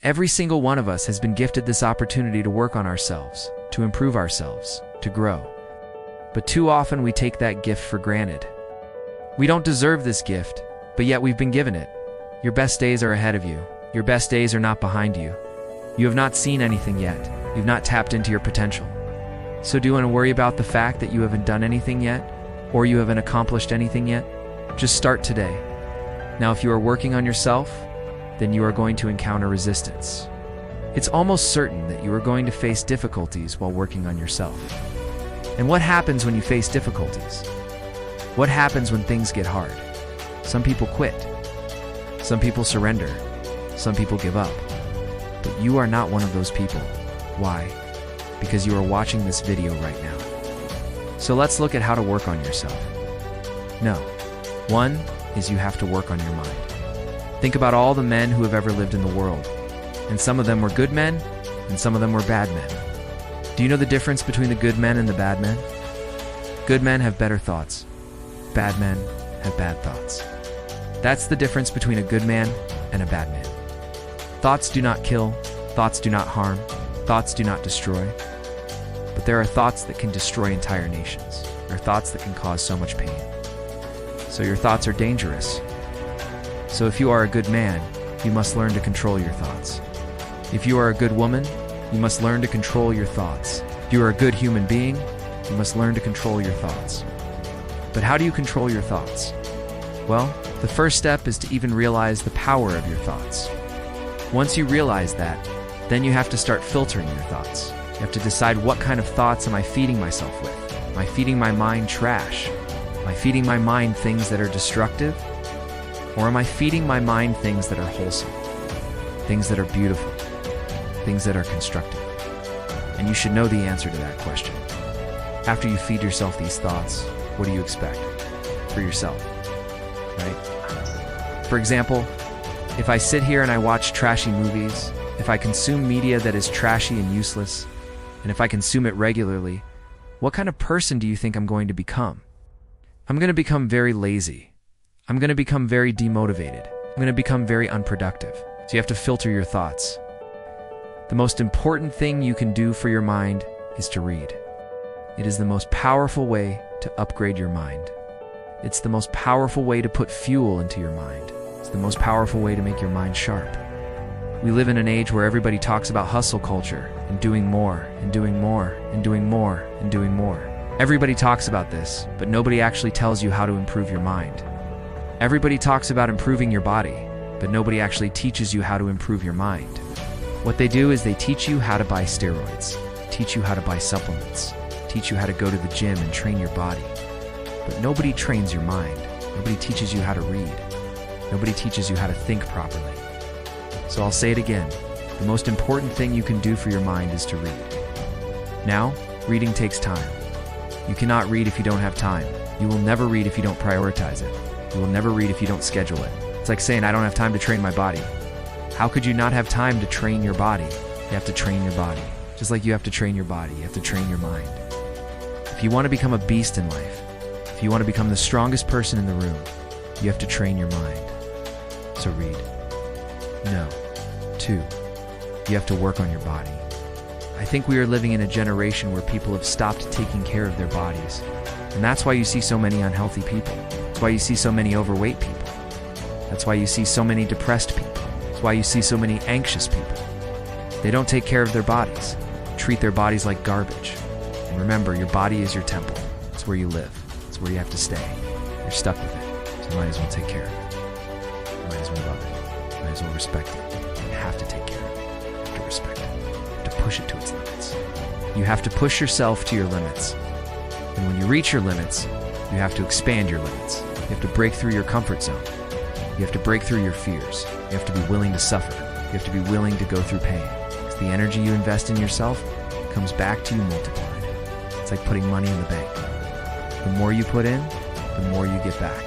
Every single one of us has been gifted this opportunity to work on ourselves, to improve ourselves, to grow. But too often we take that gift for granted. We don't deserve this gift, but yet we've been given it. Your best days are ahead of you. Your best days are not behind you. You have not seen anything yet. You've not tapped into your potential. So do you want to worry about the fact that you haven't done anything yet, or you haven't accomplished anything yet? Just start today. Now, if you are working on yourself, then you are going to encounter resistance. It's almost certain that you are going to face difficulties while working on yourself. And what happens when you face difficulties? What happens when things get hard? Some people quit. Some people surrender. Some people give up. But you are not one of those people. Why? Because you are watching this video right now. So let's look at how to work on yourself. No. One is you have to work on your mind. Think about all the men who have ever lived in the world. And some of them were good men, and some of them were bad men. Do you know the difference between the good men and the bad men? Good men have better thoughts. Bad men have bad thoughts. That's the difference between a good man and a bad man. Thoughts do not kill, thoughts do not harm, thoughts do not destroy. But there are thoughts that can destroy entire nations. There are thoughts that can cause so much pain. So your thoughts are dangerous. So if you are a good man, you must learn to control your thoughts. If you are a good woman, you must learn to control your thoughts. If you are a good human being, you must learn to control your thoughts. But how do you control your thoughts? Well, the first step is to even realize the power of your thoughts. Once you realize that, then you have to start filtering your thoughts. You have to decide, what kind of thoughts am I feeding myself with? Am I feeding my mind trash? Am I feeding my mind things that are destructive? Or am I feeding my mind things that are wholesome? Things that are beautiful? Things that are constructive? And you should know the answer to that question. After you feed yourself these thoughts, what do you expect for yourself, right? For example, if I sit here and I watch trashy movies, if I consume media that is trashy and useless, and if I consume it regularly, what kind of person do you think I'm going to become? I'm going to become very lazy. I'm going to become very demotivated. I'm going to become very unproductive. So you have to filter your thoughts. The most important thing you can do for your mind is to read. It is the most powerful way to upgrade your mind. It's the most powerful way to put fuel into your mind. It's the most powerful way to make your mind sharp. We live in an age where everybody talks about hustle culture and doing more and doing more and doing more and doing more. Everybody talks about this, but nobody actually tells you how to improve your mind. Everybody talks about improving your body, but nobody actually teaches you how to improve your mind. What they do is they teach you how to buy steroids, teach you how to buy supplements, teach you how to go to the gym and train your body. But nobody trains your mind. Nobody teaches you how to read. Nobody teaches you how to think properly. So I'll say it again. The most important thing you can do for your mind is to read. Now, reading takes time. You cannot read if you don't have time. You will never read if you don't prioritize it. You will never read if you don't schedule it. It's like saying, I don't have time to train my body. How could you not have time to train your body? You have to train your body. Just like you have to train your body, you have to train your mind. If you want to become a beast in life, if you want to become the strongest person in the room, you have to train your mind. So read. No. 2, you have to work on your body. I think we are living in a generation where people have stopped taking care of their bodies. And that's why you see so many unhealthy people. That's why you see so many overweight people. That's why you see so many depressed people. That's why you see so many anxious people. They don't take care of their bodies, treat their bodies like garbage. And remember, your body is your temple. It's where you live. It's where you have to stay. You're stuck with it, so you might as well take care of it. You might as well love it. You might as well respect it. You have to take care of it. You have to respect it. You have to push it to its limits. You have to push yourself to your limits. And when you reach your limits, you have to expand your limits. You have to break through your comfort zone. You have to break through your fears. You have to be willing to suffer. You have to be willing to go through pain. Because the energy you invest in yourself comes back to you multiplied. It's like putting money in the bank. The more you put in, the more you get back.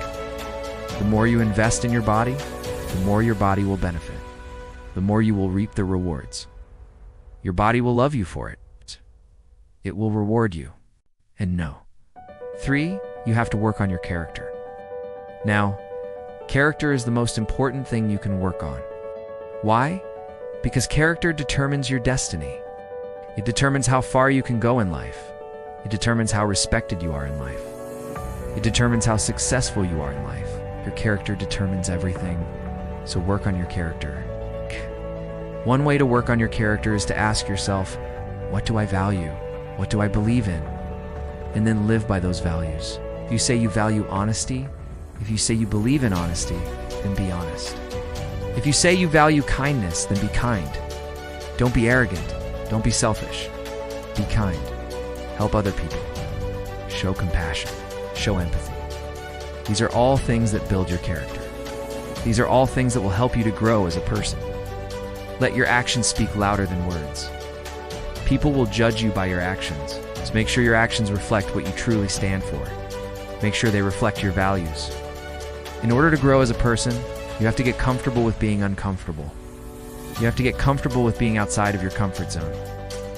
The more you invest in your body, the more your body will benefit. The more you will reap the rewards. Your body will love you for it. It will reward you. And no. 3, you have to work on your character. Now, character is the most important thing you can work on. Why? Because character determines your destiny. It determines how far you can go in life. It determines how respected you are in life. It determines how successful you are in life. Your character determines everything, so work on your character. One way to work on your character is to ask yourself, what do I value? What do I believe in? And then live by those values. If you say you value honesty, if you say you believe in honesty, then be honest. If you say you value kindness, then be kind. Don't be arrogant. Don't be selfish. Be kind. Help other people. Show compassion. Show empathy. These are all things that build your character. These are all things that will help you to grow as a person. Let your actions speak louder than words. People will judge you by your actions, so make sure your actions reflect what you truly stand for. Make sure they reflect your values. In order to grow as a person, you have to get comfortable with being uncomfortable. You have to get comfortable with being outside of your comfort zone.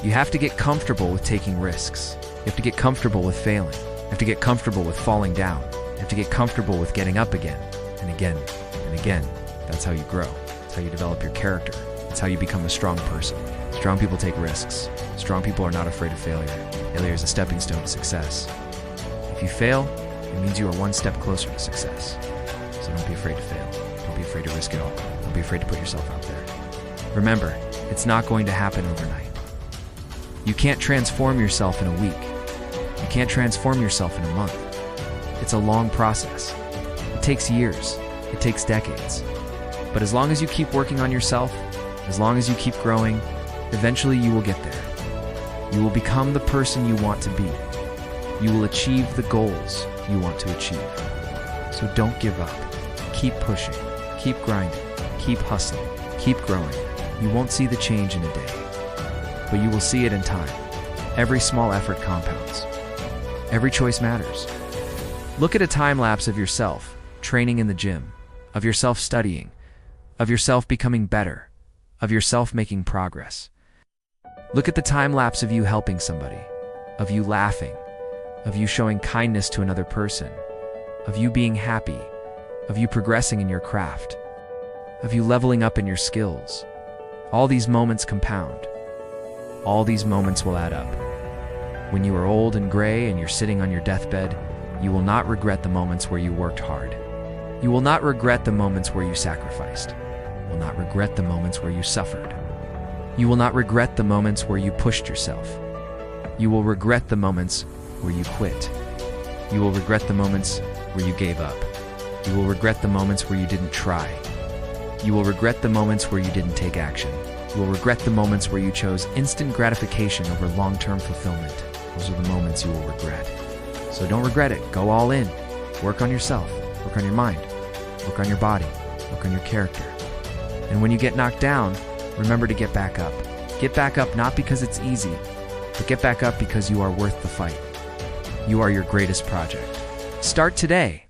You have to get comfortable with taking risks. You have to get comfortable with failing. You have to get comfortable with falling down. You have to get comfortable with getting up again and again and again. That's how you grow. That's how you develop your character. That's how you become a strong person. Strong people take risks. Strong people are not afraid of failure. Failure is a stepping stone to success. If you fail, it means you are one step closer to success. So don't be afraid to fail. Don't be afraid to risk it all. Don't be afraid to put yourself out there. Remember, it's not going to happen overnight. You can't transform yourself in a week. You can't transform yourself in a month. It's a long process. It takes years. It takes decades. But as long as you keep working on yourself, as long as you keep growing, eventually you will get there. You will become the person you want to be. You will achieve the goals you want to achieve. So don't give up. Keep pushing. Keep grinding. Keep hustling. Keep growing. You won't see the change in a day, but you will see it in time. Every small effort compounds. Every choice matters. Look at a time lapse of yourself training in the gym, of yourself studying, of yourself becoming better, of yourself making progress. Look at the time lapse of you helping somebody, of you laughing, of you showing kindness to another person, of you being happy, of you progressing in your craft, of you leveling up in your skills. All these moments compound. All these moments will add up. When you are old and gray and you're sitting on your deathbed, you will not regret the moments where you worked hard. You will not regret the moments where you sacrificed. You will not regret the moments where you suffered. You will not regret the moments where you pushed yourself. You will regret the moments where you quit. You will regret the moments where you gave up. You will regret the moments where you didn't try. You will regret the moments where you didn't take action. You will regret the moments where you chose instant gratification over long-term fulfillment. Those are the moments you will regret. So don't regret it. Go all in. Work on yourself. Work on your mind. Work on your body. Work on your character. And when you get knocked down, remember to get back up. Get back up not because it's easy, but get back up because you are worth the fight. You are your greatest project. Start today.